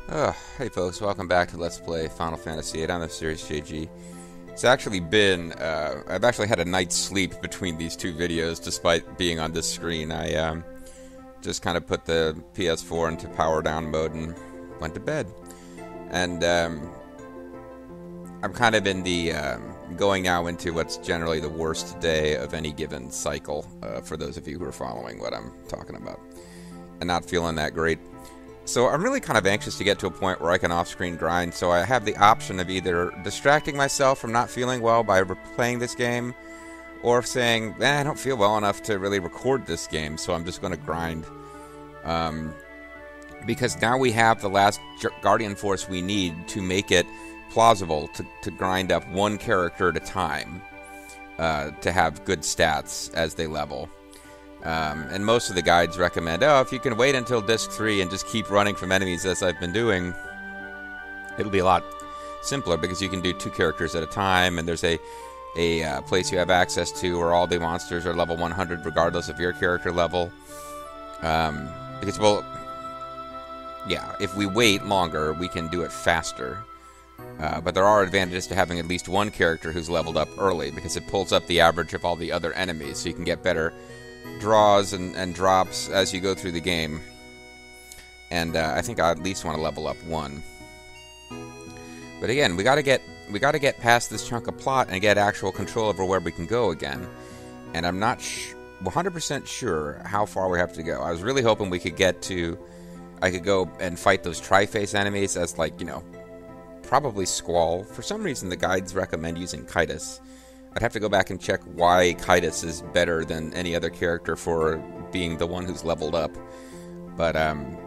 Hey folks, welcome back to Let's Play Final Fantasy VIII on the series JG. It's actually been, I've actually had a night's sleep between these two videos despite being on this screen. I just kind of put the PS4 into power down mode and went to bed. And I'm kind of in the, going now into what's generally the worst day of any given cycle, for those of you who are following what I'm talking about. And not feeling that great. So I'm really kind of anxious to get to a point where I can off-screen grind, so I have the option of either distracting myself from not feeling well by playing this game, or saying, I don't feel well enough to really record this game, so I'm just going to grind. Because now we have the last Guardian Force we need to make it plausible to grind up one character at a time, to have good stats as they level. And most of the guides recommend, if you can wait until Disc 3 and just keep running from enemies as I've been doing, it'll be a lot simpler because you can do 2 characters at a time, and there's a place you have access to where all the monsters are level 100 regardless of your character level. Because, well, yeah, if we wait longer, we can do it faster. But there are advantages to having at least one character who's leveled up early because it pulls up the average of all the other enemies, so you can get better draws and drops as you go through the game. And I think I at least want to level up 1. But again, we got to get past this chunk of plot and get actual control over where we can go again. And I'm not 100% sure how far we have to go. I was really hoping we could get to, I could go and fight those tri-face enemies as, like, you know, probably Squall. For some reason the guides recommend using Kitus. I'd have to go back and check why Kitus is better than any other character for being the one who's leveled up. But, and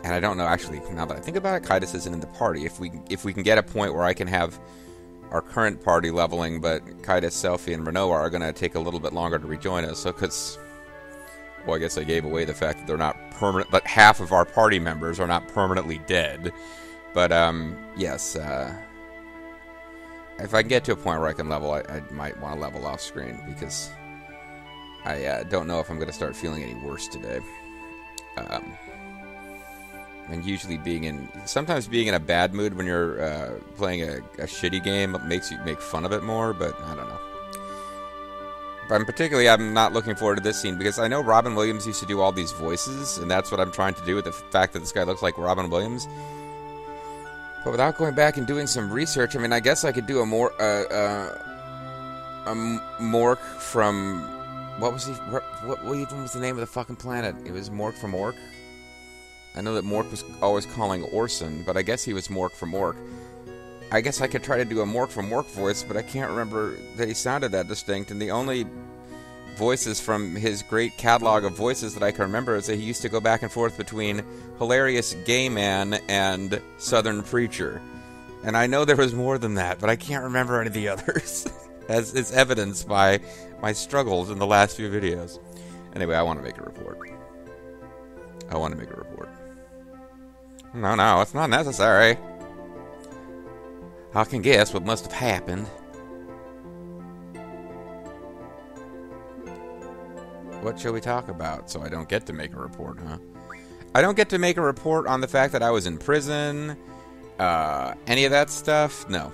I don't know, actually, now that I think about it, Kitus isn't in the party. If we can get a point where I can have our current party leveling, but Kitus, Selphie, and Rinoa are going to take a little bit longer to rejoin us, so because, well, I guess I gave away the fact that they're not permanent, but half of our party members are not permanently dead. But, yes, if I can get to a point where I can level, I might want to level off screen, because I don't know if I'm going to start feeling any worse today. And usually sometimes being in a bad mood when you're playing a shitty game makes you make fun of it more, but I don't know. But I'm not looking forward to this scene, because I know Robin Williams used to do all these voices, and that's what I'm trying to do with the fact that this guy looks like Robin Williams. But without going back and doing some research, I mean, I guess I could do a Mork from, what even was the name of the fucking planet? It was Mork from Ork? I know that Mork was always calling Orson, but I guess he was Mork from Ork. I guess I could try to do a Mork from Ork voice, but I can't remember that he sounded that distinct, and the only voices from his great catalog of voices that I can remember is that he used to go back and forth between hilarious gay man and southern preacher. And I know there was more than that, but I can't remember any of the others, as is evidenced by my struggles in the last few videos. Anyway, I want to make a report. No, it's not necessary. I can guess what must have happened. What shall we talk about? So I don't get to make a report, huh? I don't get to make a report on the fact that I was in prison, any of that stuff? No.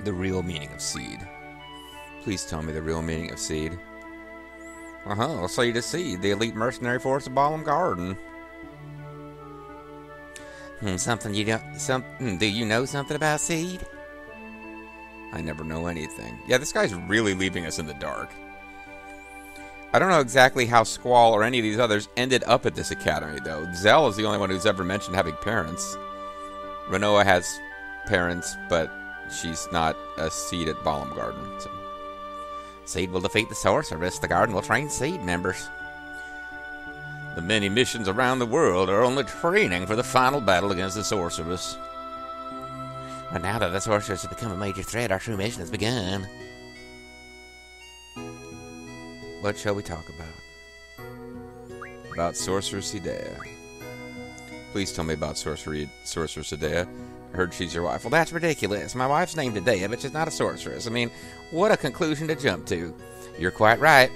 The real meaning of SeeD. Please tell me the real meaning of SeeD. I'll say to SeeD, the elite mercenary force of Balam Garden. Do you know something about SeeD? I never know anything. Yeah, this guy's really leaving us in the dark. I don't know exactly how Squall or any of these others ended up at this academy, though. Zell is the only one who's ever mentioned having parents. Rinoa has parents, but she's not a SeeD at Balam Garden. So. SeeD will defeat the sorceress. The Garden will train SeeD members. The many missions around the world are only training for the final battle against the sorceress. But now that the sorceress has become a major threat, our true mission has begun. What shall we talk about? About Sorceress Idea. Please tell me about Sorceress Idea. I heard she's your wife. Well, that's ridiculous. My wife's named Idea, but she's not a sorceress. I mean, what a conclusion to jump to. You're quite right.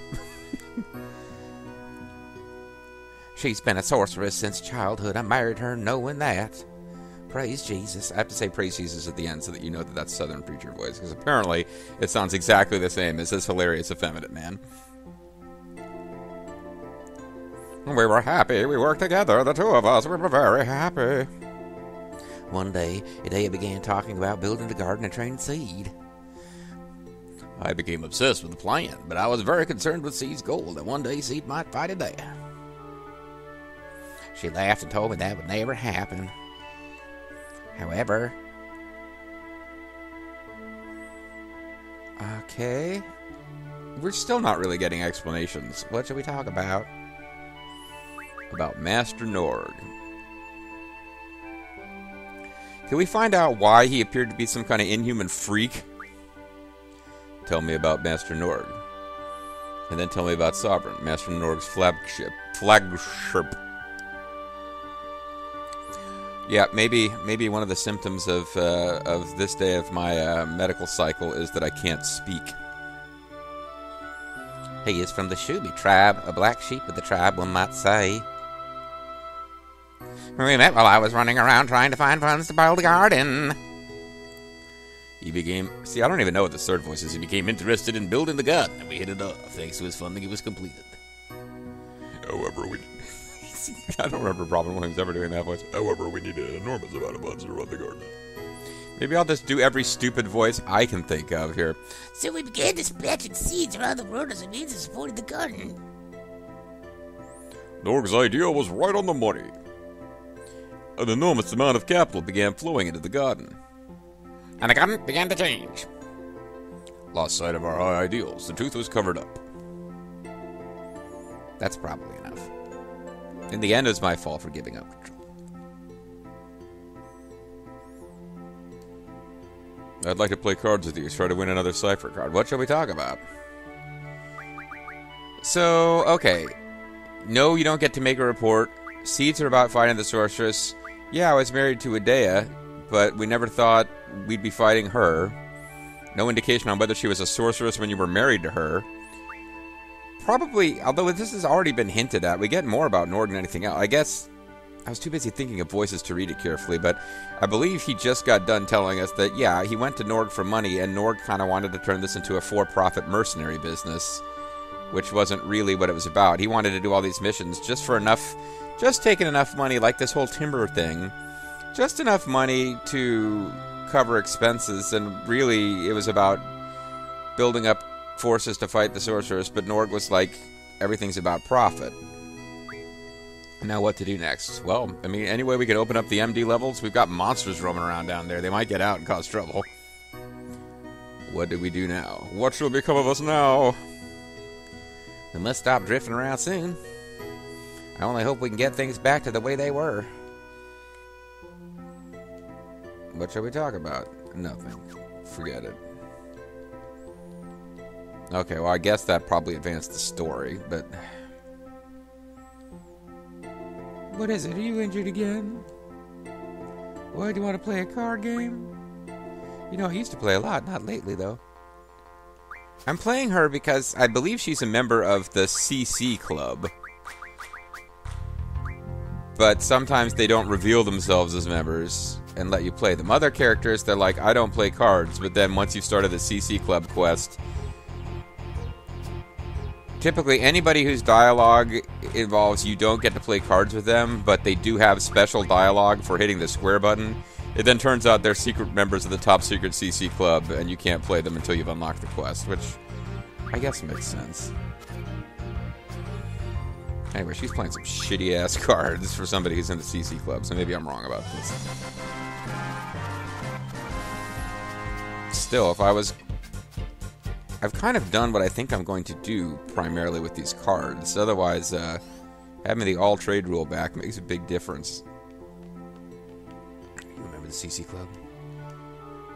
She's been a sorceress since childhood. I married her knowing that. Praise Jesus. I have to say praise Jesus at the end so that you know that that's Southern preacher voice, because apparently it sounds exactly the same as this hilarious effeminate man. We were happy. We worked together. The two of us. We were very happy. One day, Idea began talking about building the garden and training SeeD. I became obsessed with the plan, but I was very concerned with SeeD's goal that one day SeeD might fight Idea. She laughed and told me that would never happen. However... Okay... We're still not really getting explanations. What should we talk about? About Master Norg. Can we find out why he appeared to be some kind of inhuman freak? Tell me about Master Norg. And then tell me about Sovereign, Master Norg's flagship. Yeah, maybe one of the symptoms of this day of my medical cycle is that I can't speak. He is from the Shubi tribe, a black sheep of the tribe, one might say. We met while I was running around trying to find funds to build a garden. He became... See, I don't even know what the third voice is. He became interested in building the garden, and we hit it off. Thanks to his funding, it was completed. However, we... I don't remember Robin Williams ever doing that voice. However, we need an enormous amount of funds to run the garden. Maybe I'll just do every stupid voice I can think of here. So we began dispatching seeds around the world as a means of supporting the garden. Norg's idea was right on the money. An enormous amount of capital began flowing into the garden. And the garden began to change. Lost sight of our high ideals. The truth was covered up. That's probably enough. In the end, it was my fault for giving up control. I'd like to play cards with you. Try to win another cipher card. What shall we talk about? So, okay. No, you don't get to make a report. Seeds are about fighting the sorceress. Yeah, I was married to Idea, but we never thought we'd be fighting her. No indication on whether she was a sorceress when you were married to her. Probably, although this has already been hinted at, we get more about Norg than anything else. I guess I was too busy thinking of voices to read it carefully, but I believe he just got done telling us that, yeah, he went to Norg for money, and Norg kind of wanted to turn this into a for-profit mercenary business, which wasn't really what it was about. He wanted to do all these missions just for enough, just taking enough money, like this whole timber thing, just enough money to cover expenses, and really it was about building up forces to fight the sorceress, but Norg was like, everything's about profit. Now what to do next? Well, I mean, any way we can open up the MD levels? We've got monsters roaming around down there. They might get out and cause trouble. What do we do now? What shall become of us now? We must stop drifting around soon. I only hope we can get things back to the way they were. What shall we talk about? Nothing. Forget it. Okay, well, I guess that probably advanced the story, but... What is it? Are you injured again? Why, do you want to play a card game? You know, I used to play a lot, not lately, though. I'm playing her because I believe she's a member of the CC Club. But sometimes they don't reveal themselves as members and let you play them. Other characters, they're like, I don't play cards, but then once you've started the CC Club quest... Typically, anybody whose dialogue involves you don't get to play cards with them, but they do have special dialogue for hitting the square button. It then turns out they're secret members of the top secret CC Club, and you can't play them until you've unlocked the quest, which I guess makes sense. Anyway, she's playing some shitty-ass cards for somebody who's in the CC Club, so maybe I'm wrong about this. Still, if I was... I've kind of done what I think I'm going to do primarily with these cards. Otherwise, having the all-trade rule back makes a big difference. You remember the CC Club?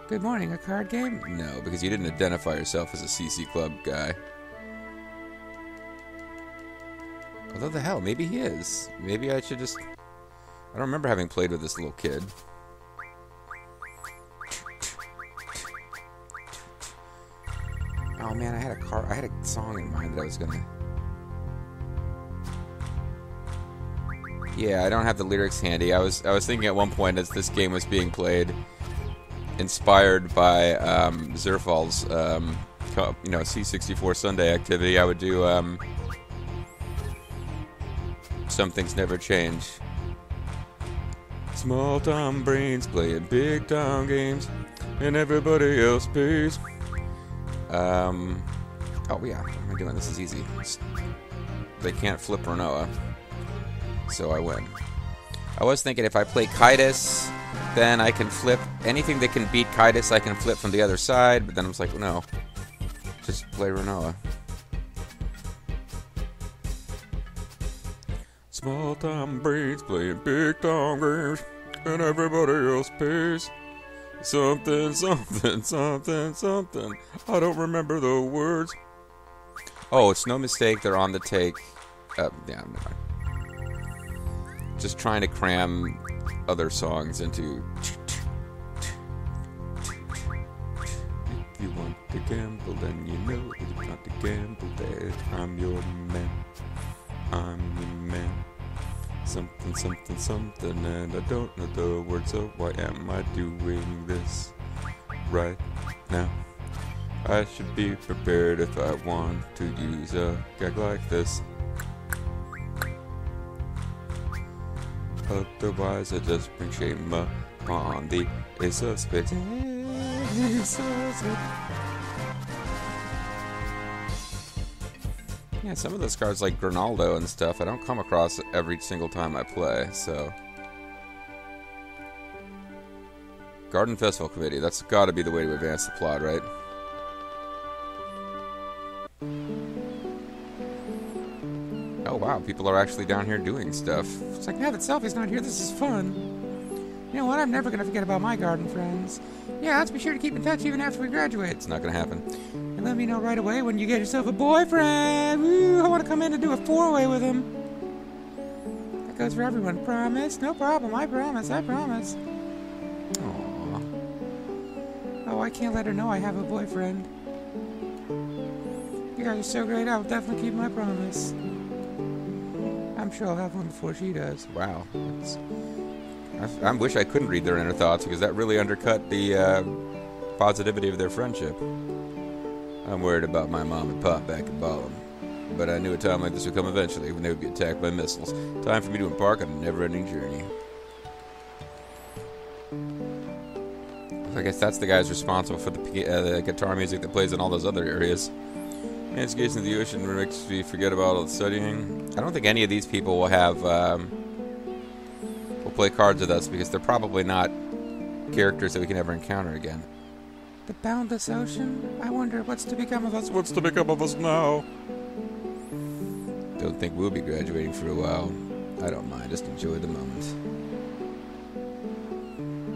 Good morning, a card game? No, because you didn't identify yourself as a CC Club guy. Although the hell, maybe he is. Maybe I should just... I don't remember having played with this little kid. Oh man, I had a song in mind that I was gonna... Yeah, I don't have the lyrics handy. I was thinking at one point as this game was being played, inspired by Zerfall's C64 Sunday activity, I would do Some Things Never Change. Small town brains playing big town games, and everybody else pays. Oh yeah, what am I doing? This is easy. They can't flip Renoa, so I win. I was thinking if I play Kaitis, then I can flip anything that can beat Kaitis. I can flip from the other side, but then I was like, no, just play Renoa. Small time breeds playing big time games, and everybody else pays. Something, something, something, something. I don't remember the words. Oh, it's no mistake. They're on the take. Yeah, never mind. Just trying to cram other songs into. If you want to gamble, then you know you got to gamble there. I'm your man. I'm your man. Something, something, something, and I don't know the words, so why am I doing this right now? I should be prepared if I want to use a gag like this. Otherwise, I just bring shame upon the ace of spades. Yeah, some of those cards like Grinaldo and stuff, I don't come across every single time I play, so... Garden Festival Committee, that's gotta be the way to advance the plot, right? Oh wow, people are actually down here doing stuff. It's like, now that Selfie's not here, this is fun. You know what, I'm never gonna forget about my garden friends. Yeah, let's be sure to keep in touch even after we graduate. It's not gonna happen. And let me know right away when you get yourself a boyfriend. Woo, I want to come in and do a 4-way with him. That goes for everyone. Promise? No problem. I promise. I promise. Aww. Oh, I can't let her know I have a boyfriend. You guys are so great. I'll definitely keep my promise. I'm sure I'll have one before she does. Wow. I wish I couldn't read their inner thoughts because that really undercut the positivity of their friendship. I'm worried about my mom and pop back in Ballum, but I knew a time like this would come eventually when they would be attacked by missiles. Time for me to embark on a never-ending journey. I guess that's the guys responsible for the guitar music that plays in all those other areas. Man's gazing into the ocean makes me forget about all the studying. I don't think any of these people will have will play cards with us because they're probably not characters that we can ever encounter again. The boundless ocean? I wonder what's to become of us. What's to become of us now? Don't think we'll be graduating for a while. I don't mind, just enjoy the moment.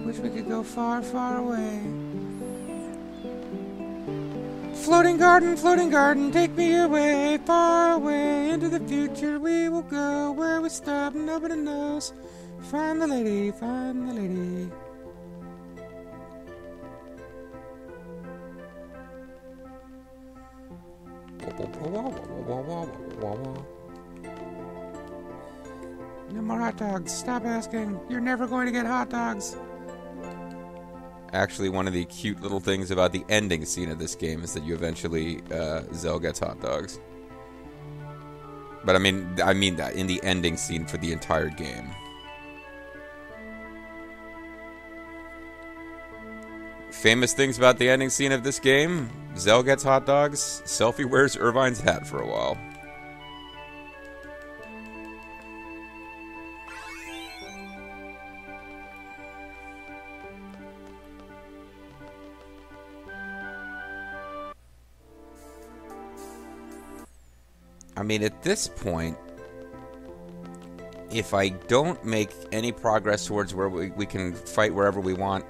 Wish we could go far, far away. Floating garden, take me away, far away into the future. We will go where we stop, nobody knows. Find the lady, find the lady. No more hot dogs. Stop asking. You're never going to get hot dogs. Actually, one of the cute little things about the ending scene of this game is that you eventually, Zell gets hot dogs. But I mean that in the ending scene for the entire game. Famous things about the ending scene of this game: Zell gets hot dogs, Selfie wears Irvine's hat for a while. I mean, at this point, if I don't make any progress towards where we can fight wherever we want,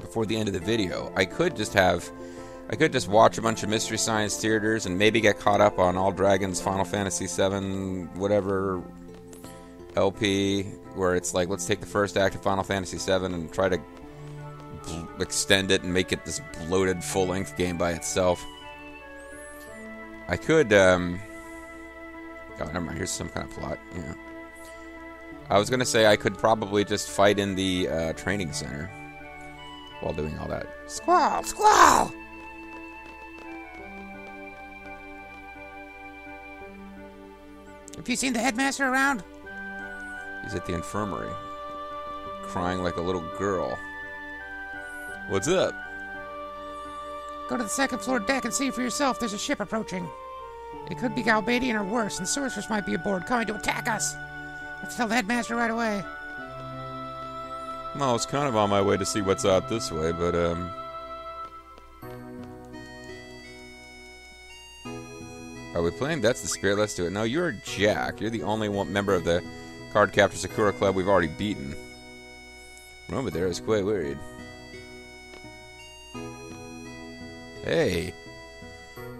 before the end of the video, I could just watch a bunch of Mystery Science Theaters and maybe get caught up on All Dragons Final Fantasy VII whatever LP, where it's like, let's take the first act of Final Fantasy VII and try to extend it and make it this bloated full-length game by itself. I could, oh, never mind. Here's some kind of plot. Yeah. I was going to say I could probably just fight in the training center while doing all that. Squall! Squall! Have you seen the headmaster around? He's at the infirmary, crying like a little girl. What's up? Go to the second floor deck and see for yourself. There's a ship approaching. It could be Galbadian or worse, and sorcerers might be aboard, coming to attack us. Let's tell the headmaster right away. Well, I was kind of on my way to see what's out this way, but, Are we playing? That's the spirit. Let's do it. No, you're Jack. You're the only one member of the Cardcaptor Sakura Club we've already beaten. Over there is quite worried. Hey.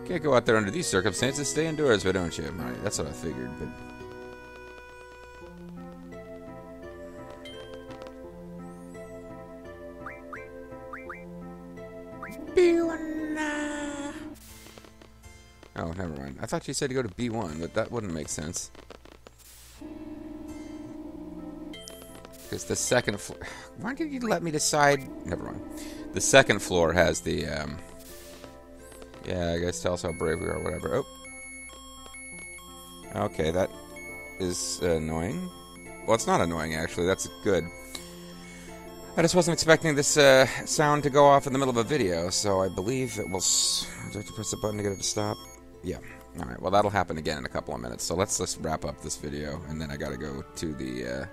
Can't go out there under these circumstances. Stay indoors, but don't you? Right, that's what I figured, but... Oh, never mind. I thought you said to go to B1, but that wouldn't make sense. Because the second floor... Why did you let me decide? Never mind. The second floor has the, Yeah, I guess tell us how brave we are, whatever. Oh. Okay, that is annoying. Well, it's not annoying, actually. That's good. I just wasn't expecting this sound to go off in the middle of a video, so I believe it will... Do I have to press the button to get it to stop? Yeah. Alright, well, that'll happen again in a couple of minutes. So let's just wrap up this video, and then I gotta go to the...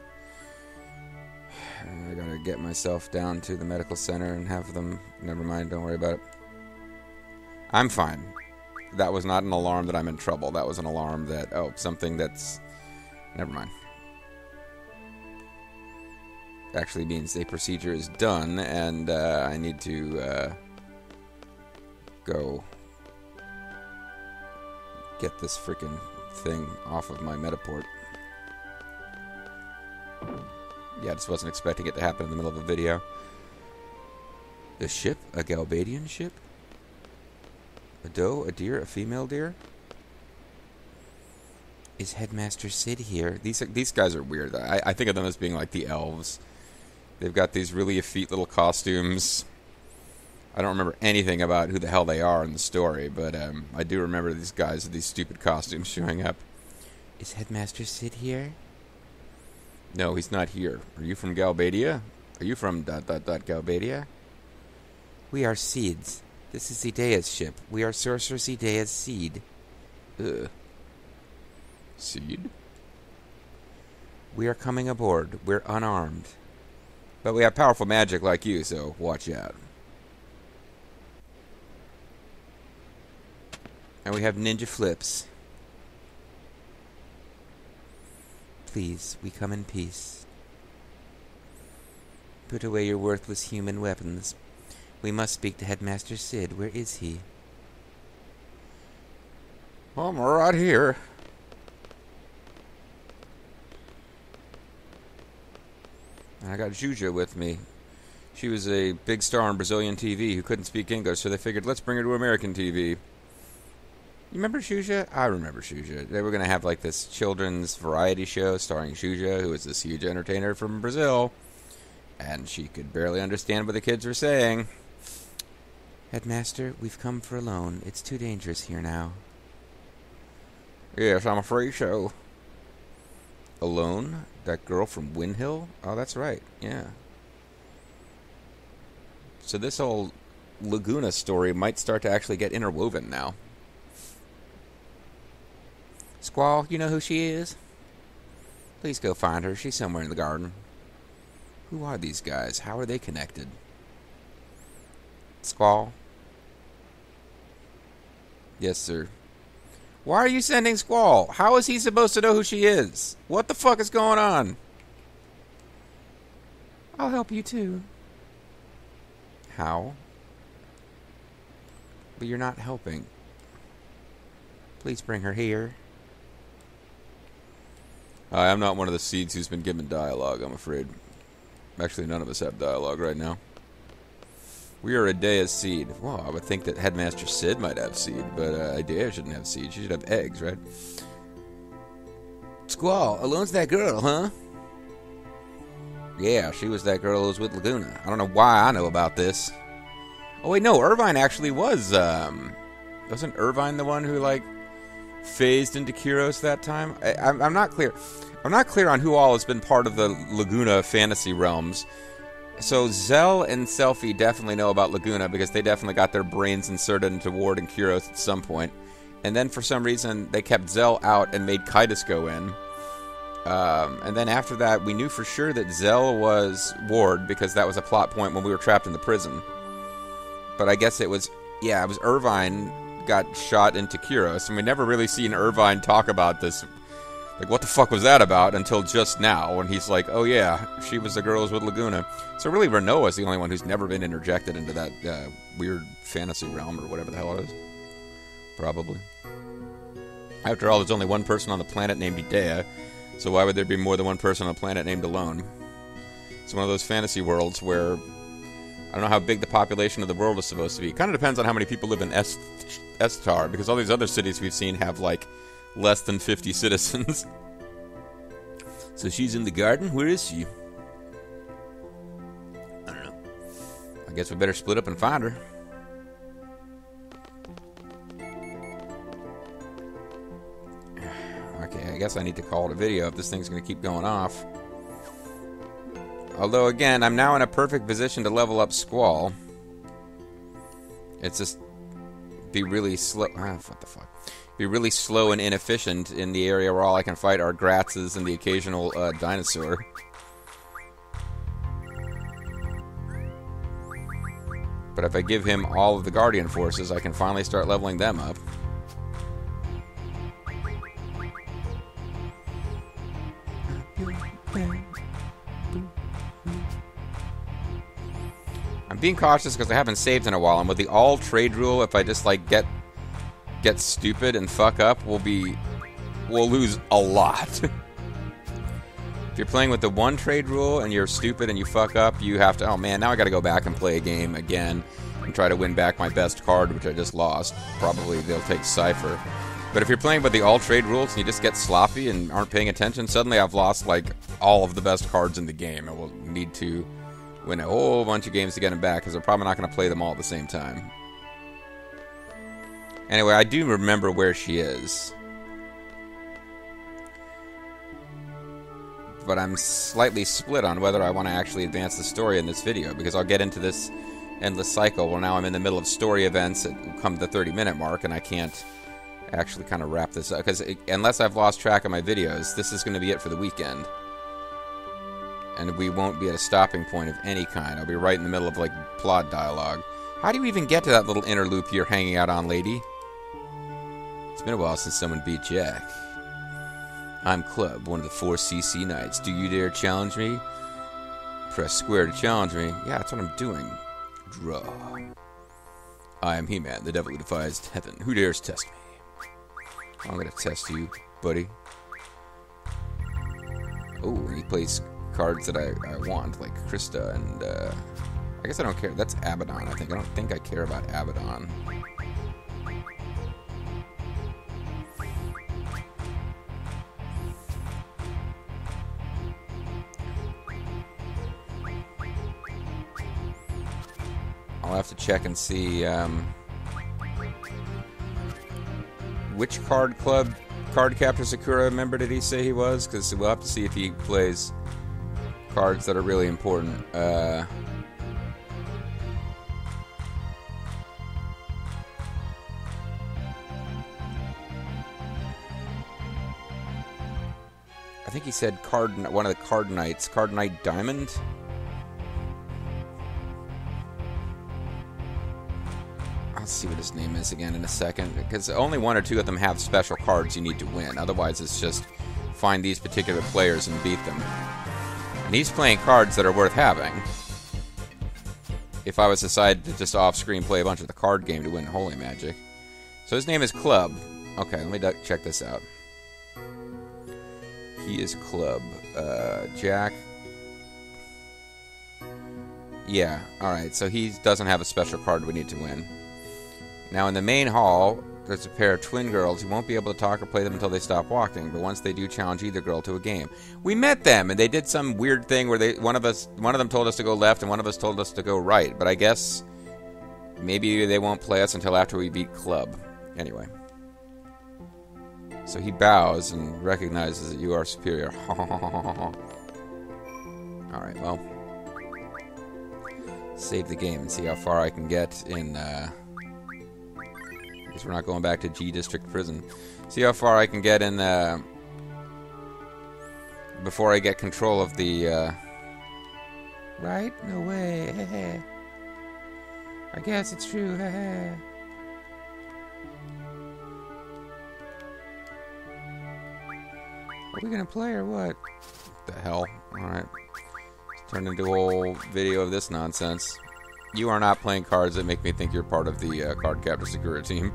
I gotta get myself down to the medical center and have them... Never mind, don't worry about it. I'm fine. That was not an alarm that I'm in trouble. That was an alarm that... Oh, something that's... Never mind. Actually means a procedure is done, and I need to go get this freaking thing off of my Metaport. Yeah, I just wasn't expecting it to happen in the middle of a video. The ship? A Galbadian ship? A doe? A deer? A female deer? Is Headmaster SeeD here? These guys are weird. I think of them as being like the elves. They've got these really effete little costumes. I don't remember anything about who the hell they are in the story, but I do remember these guys with these stupid costumes showing up. Is Headmaster SeeD here? No, he's not here. Are you from Galbadia? Are you from ... Galbadia? We are SeeDs. This is Zedea's ship. We are Sorcerer Zedea's SeeD. Ugh. SeeD? We are coming aboard. We're unarmed. But we have powerful magic like you, so watch out. And we have ninja flips. Please, we come in peace. Put away your worthless human weapons. We must speak to Headmaster SeeD. Where is he? I'm right here. I got Juja with me. She was a big star on Brazilian TV who couldn't speak English, so they figured, let's bring her to American TV. You remember Juja? I remember Juja. They were going to have like this children's variety show starring Juja, who was this huge entertainer from Brazil. And she could barely understand what the kids were saying. Headmaster, we've come for a loan. It's too dangerous here now. Yes, I'm afraid so. Alone? That girl from Windhill? Oh, that's right. Yeah. So this whole Laguna story might start to actually get interwoven now. Squall, you know who she is? Please go find her. She's somewhere in the garden. Who are these guys? How are they connected? Squall? Yes, sir. Why are you sending Squall? How is he supposed to know who she is? What the fuck is going on? I'll help you too. How? But you're not helping. Please bring her here. I'm not one of the SeeDs who's been given dialogue, I'm afraid. Actually, none of us have dialogue right now. We are Idea's SeeD. Well, I would think that Headmaster Sid might have SeeD, but Idea shouldn't have SeeD. She should have eggs, right? Squall, Alone's that girl, huh? Yeah, she was that girl who was with Laguna. I don't know why I know about this. Oh, wait, no, Irvine actually was, wasn't Irvine the one who, like, phased into Kyros that time? I'm not clear. I'm not clear on who all has been part of the Laguna fantasy realms. So Zell and Selphie definitely know about Laguna because they definitely got their brains inserted into Ward and Kyros at some point. And then for some reason they kept Zell out and made Kaitis go in. And then after that we knew for sure that Zell was Ward because that was a plot point when we were trapped in the prison. But I guess it was Irvine got shot into Kyros, and we never really seen Irvine talk about this. Like, what the fuck was that about until just now when he's like, oh yeah, she was the girl who was with Laguna. So really Renoa's the only one who's never been interjected into that weird fantasy realm or whatever the hell it is. Probably. After all, there's only one person on the planet named Idea, so why would there be more than one person on the planet named Alone? It's one of those fantasy worlds where I don't know how big the population of the world is supposed to be. It kind of depends on how many people live in Estar, because all these other cities we've seen have, like, less than 50 citizens. So she's in the garden? Where is she? I don't know. I guess we better split up and find her. Okay, I guess I need to call it a video if this thing's going to keep going off. Although, again, I'm now in a perfect position to level up Squall. It's just be really slow. What the fuck? Be really slow and inefficient in the area where all I can fight are Gratzes and the occasional dinosaur. But if I give him all of the Guardian forces, I can finally start leveling them up. I'm being cautious because I haven't saved in a while, and with the all trade rule, if I just like get stupid and fuck up, we'll lose a lot. If you're playing with the one trade rule and you're stupid and you fuck up, you have to, oh man, now I gotta go back and play a game again and try to win back my best card, which I just lost. Probably they'll take Cypher. But if you're playing with the all trade rules and you just get sloppy and aren't paying attention, suddenly I've lost like all of the best cards in the game. I will need to win a whole bunch of games to get them back because I'm probably not going to play them all at the same time. Anyway, I do remember where she is. But I'm slightly split on whether I want to actually advance the story in this video, because I'll get into this endless cycle where now I'm in the middle of story events that come to the 30-minute mark, and I can't actually kind of wrap this up. Because unless I've lost track of my videos, this is going to be it for the weekend. And we won't be at a stopping point of any kind. I'll be right in the middle of, like, plot dialogue. How do you even get to that little inner loop you're hanging out on, lady? It's been a while since someone beat Jack. I'm Club, one of the 4 CC Knights. Do you dare challenge me? Press square to challenge me. Yeah, that's what I'm doing. Draw. I am He-Man, the devil who defies heaven. Who dares test me? I'm gonna test you, buddy. Oh, he plays cards that I want, like Krista and, I guess I don't care. That's Abaddon, I think. I don't think I care about Abaddon. I'll have to check and see which card captor Sakura member did he say he was, because we'll have to see if he plays cards that are really important. I think he said one of the card knights, Card Knight Diamond. I'll see what his name is again in a second, because only 1 or 2 of them have special cards you need to win. Otherwise, it's just find these particular players and beat them. And he's playing cards that are worth having. If I was decided to just off-screen play a bunch of the card game to win Holy Magic. So his name is Club. Okay, let me check this out. He is Club. Jack. Yeah, alright, so he doesn't have a special card we need to win. Now in the main hall, there's a pair of twin girls who won't be able to talk or play them until they stop walking, but once they do, challenge either girl to a game. We met them, and they did some weird thing where one of them told us to go left and one of us told us to go right, but I guess maybe they won't play us until after we beat Club. Anyway. So he bows and recognizes that you are superior. Alright, well. Save the game and see how far I can get in, I guess we're not going back to G District Prison. See how far I can get in, before I get control of the, Right? No way. I guess it's true. Are we gonna play or what? The hell? Alright. Turned into a whole video of this nonsense. You are not playing cards that make me think you're part of the card capture security team.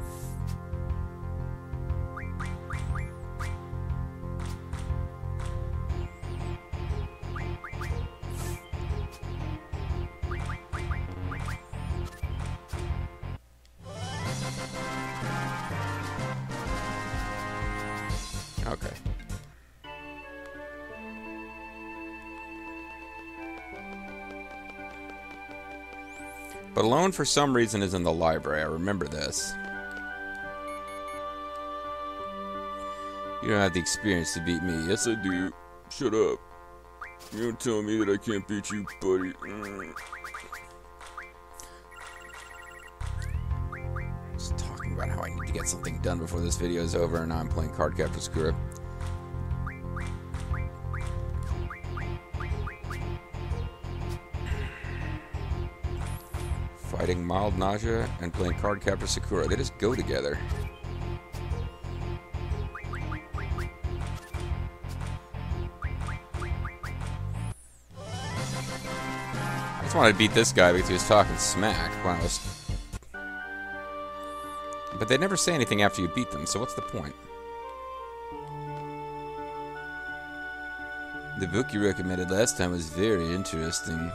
Okay. But Alone, for some reason, is in the library. I remember this. You don't have the experience to beat me. Yes, I do. Shut up. You don't tell me that I can't beat you, buddy. Just talking about how I need to get something done before this video is over, and now I'm playing Card Capture Sakura. Fighting mild nausea and playing Card Capture Sakura. They just go together. I just wanted to beat this guy because he was talking smack when I was... But they never say anything after you beat them, so what's the point? The book you recommended last time was very interesting.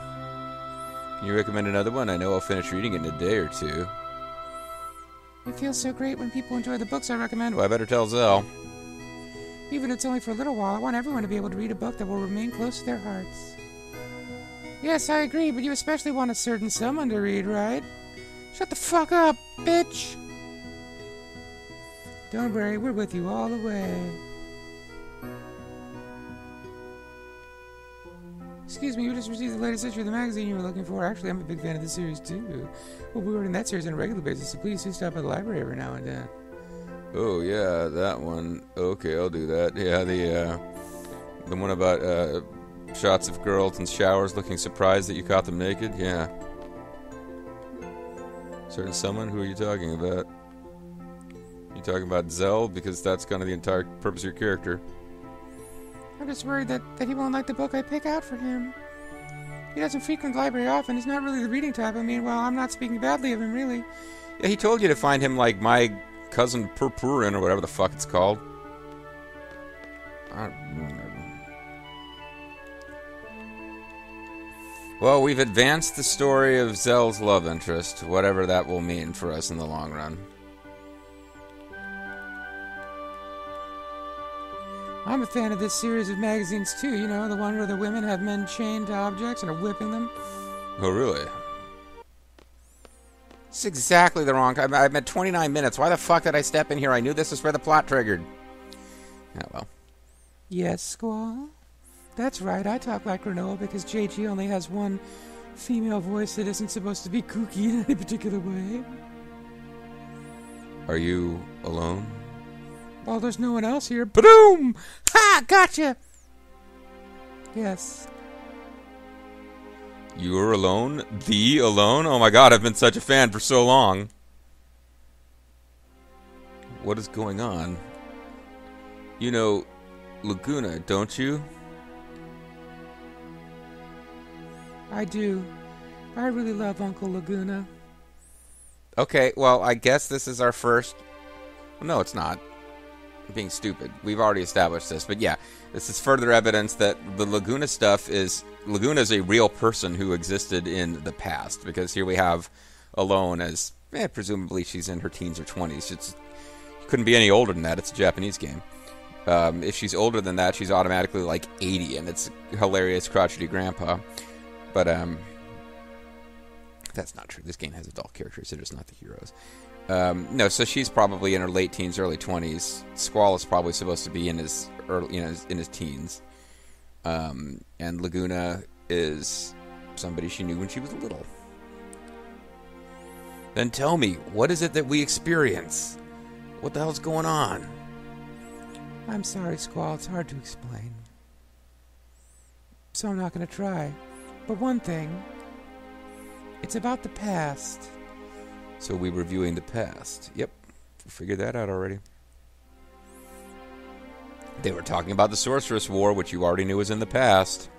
Can you recommend another one? I know I'll finish reading it in a day or two. It feels so great when people enjoy the books I recommend. Well, I better tell Zell. Even if it's only for a little while, I want everyone to be able to read a book that will remain close to their hearts. Yes, I agree, but you especially want a certain someone to read, right? Shut the fuck up, bitch! Don't worry, we're with you all the way. Excuse me, you just received the latest issue of the magazine you were looking for. Actually, I'm a big fan of the series, too. We'll be ordering that series on a regular basis, so please do stop by the library every now and then. Oh, yeah, that one. Okay, I'll do that. Yeah, the one about, shots of girls in showers looking surprised that you caught them naked? Yeah. Certain someone? Who are you talking about? You talking about Zell? Because that's kind of the entire purpose of your character. I'm just worried that he won't like the book I pick out for him. He doesn't frequent the library often. He's not really the reading type. I mean, well, I'm not speaking badly of him, really. Yeah, he told you to find him like My Cousin Purpurin or whatever the fuck it's called. Well, we've advanced the story of Zell's love interest, whatever that will mean for us in the long run. I'm a fan of this series of magazines, too. You know, the one where the women have men chained to objects and are whipping them. Oh, really? It's exactly the wrong time. I'm at 29 minutes. Why the fuck did I step in here? I knew this was where the plot triggered. Oh, well. Yes, Squall? That's right. I talk like Granola because JG only has one female voice that isn't supposed to be kooky in any particular way. Are you alone? Well, there's no one else here. Boom! Ha! Gotcha! Yes. You're alone? The alone? Oh my god, I've been such a fan for so long. What is going on? You know Laguna, don't you? I do. I really love Uncle Laguna. Okay, well, I guess this is our first... No, it's not. being stupid. We've already established this, but yeah, this is further evidence that the Laguna stuff is... Laguna is a real person who existed in the past, because here we have Alone as... presumably she's in her teens or 20s. She couldn't be any older than that. It's a Japanese game. If she's older than that, she's automatically like 80, and it's hilarious crotchety grandpa. But that's not true. This game has adult characters. They're just not the heroes. No, so she's probably in her late teens, early 20s. Squall is probably supposed to be in his early, in his teens. And Laguna is somebody she knew when she was little. Then tell me, what is it that we experience? What the hell's going on? I'm sorry, Squall. It's hard to explain. So I'm not going to try. But one thing, it's about the past. So we're reviewing the past. Yep, we figured that out already. They were talking about the Sorceress War, which you already knew was in the past.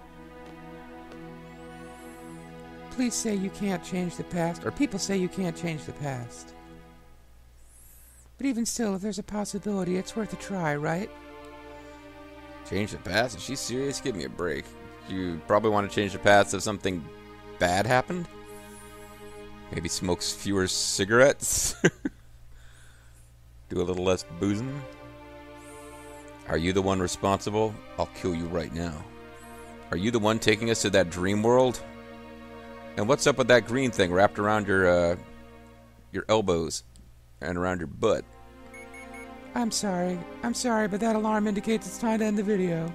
Please say you can't change the past, or people say you can't change the past. But even still, if there's a possibility, it's worth a try, right? Change the past? Is she serious? Give me a break. You probably want to change the past if something bad happened? Maybe smokes fewer cigarettes? Do a little less boozing? Are you the one responsible? I'll kill you right now. Are you the one taking us to that dream world? And what's up with that green thing wrapped around your elbows and around your butt? I'm sorry, but that alarm indicates it's time to end the video.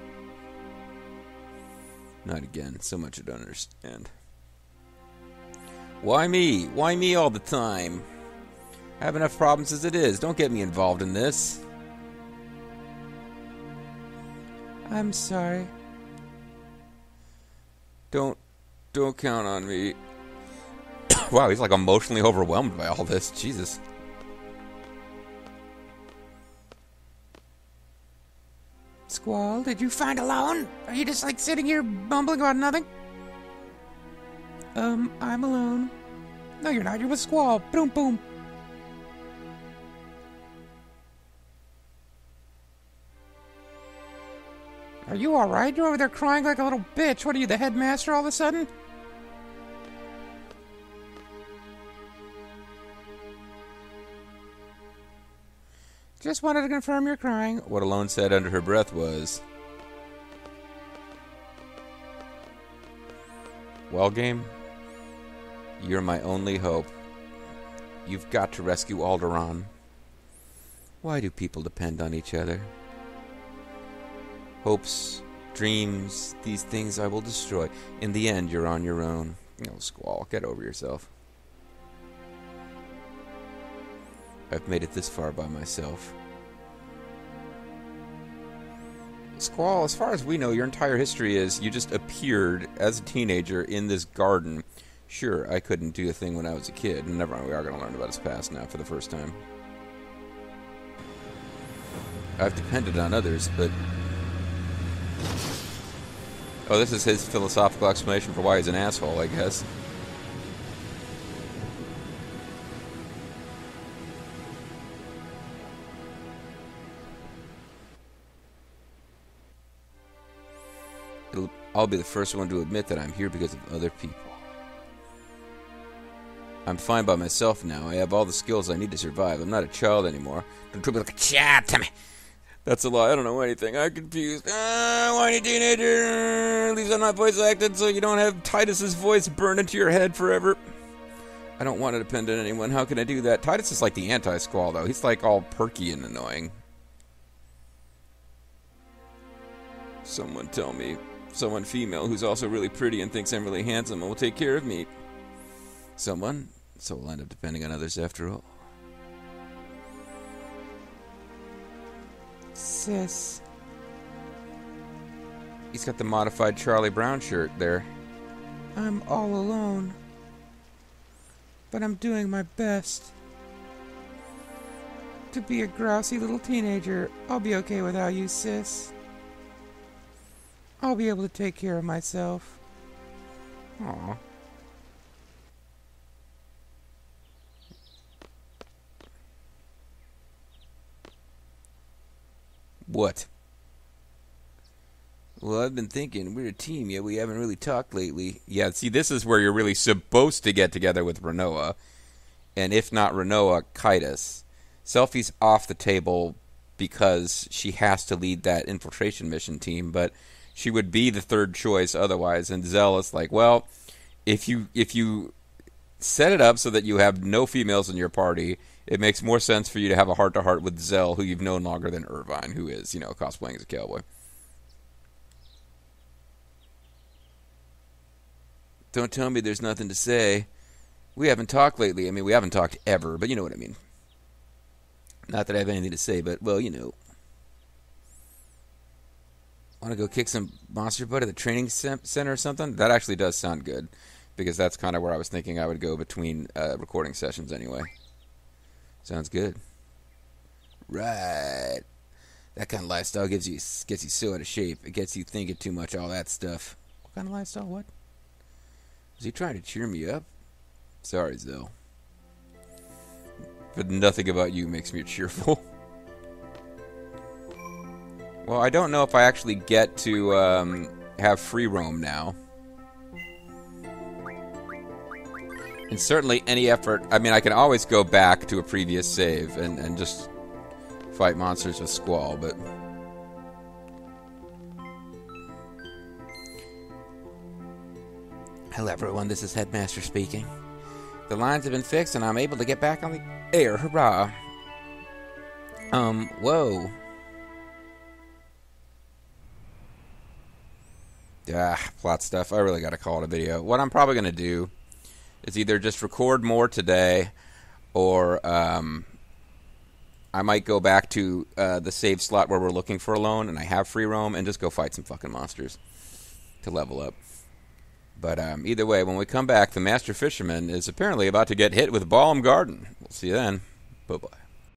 Not again. So much I don't understand. Why me? Why me all the time? I have enough problems as it is. Don't get me involved in this. I'm sorry. Don't count on me. Wow, he's like emotionally overwhelmed by all this. Jesus. Squall, did you find Alone? Are you just like sitting here bumbling about nothing? I'm alone. No, you're not. You're with Squall. Boom, boom. Are you alright? You're over there crying like a little bitch. What are you, the headmaster all of a sudden? Just wanted to confirm you're crying. What Alone said under her breath was... Well, game, you're my only hope. You've got to rescue Alderaan. Why do people depend on each other? Hopes, dreams, these things I will destroy. In the end, you're on your own. Oh, Squall, get over yourself. I've made it this far by myself. Squall, as far as we know, your entire history is you just appeared as a teenager in this garden. Sure, I couldn't do a thing when I was a kid. Never mind, we are going to learn about his past now for the first time. I've depended on others, but... Oh, this is his philosophical explanation for why he's an asshole, I guess. I'll be the first one to admit that I'm here because of other people. I'm fine by myself now. I have all the skills I need to survive. I'm not a child anymore. Don't treat me like a child, Timmy. That's a lie. I don't know anything. I'm confused. Whiny teenager. At least I'm not voice acted, so you don't have Titus's voice burned into your head forever. I don't want to depend on anyone. How can I do that? Titus is like the anti-Squall, though. He's like all perky and annoying. Someone tell me. Someone female who's also really pretty and thinks I'm really handsome and will take care of me. Someone? So we'll end up depending on others after all. Sis. He's got the modified Charlie Brown shirt there. I'm all alone. But I'm doing my best. To be a grousy little teenager, I'll be okay without you, sis. I'll be able to take care of myself. Aww. What? Well, I've been thinking, we're a team, yet we haven't really talked lately. Yeah, see, this is where you're really supposed to get together with Renoa. And if not Renoa, Kaitis. Selphie's off the table because she has to lead that infiltration mission team, but she would be the third choice otherwise. And Zell is like, well, if you set it up so that you have no females in your party, it makes more sense for you to have a heart-to-heart with Zell, who you've known longer than Irvine, who is, cosplaying as a cowboy. Don't tell me there's nothing to say. We haven't talked lately. I mean, we haven't talked ever, but you know what I mean. Not that I have anything to say, but, well, Want to go kick some monster butt at the training center or something? That actually does sound good, because that's kind of where I was thinking I would go between recording sessions anyway. Sounds good. Right. That kind of lifestyle gets you so out of shape. It gets you thinking too much, all that stuff. What kind of lifestyle? What? Is he trying to cheer me up? Sorry, Zell. But nothing about you makes me cheerful. Well, I don't know if I actually get to have free roam now. And certainly any effort... I mean, I can always go back to a previous save and just fight monsters with Squall, but... Hello, everyone. This is Headmaster speaking. The lines have been fixed, and I'm able to get back on the air. Hurrah. Whoa. Plot stuff. I really gotta call it a video. What I'm probably gonna do is either just record more today, or I might go back to the save slot where we're looking for a loan, and I have free roam, and just go fight some fucking monsters to level up. But either way, when we come back, the Master Fisherman is apparently about to get hit with Balm Garden. We'll see you then. Bye-bye.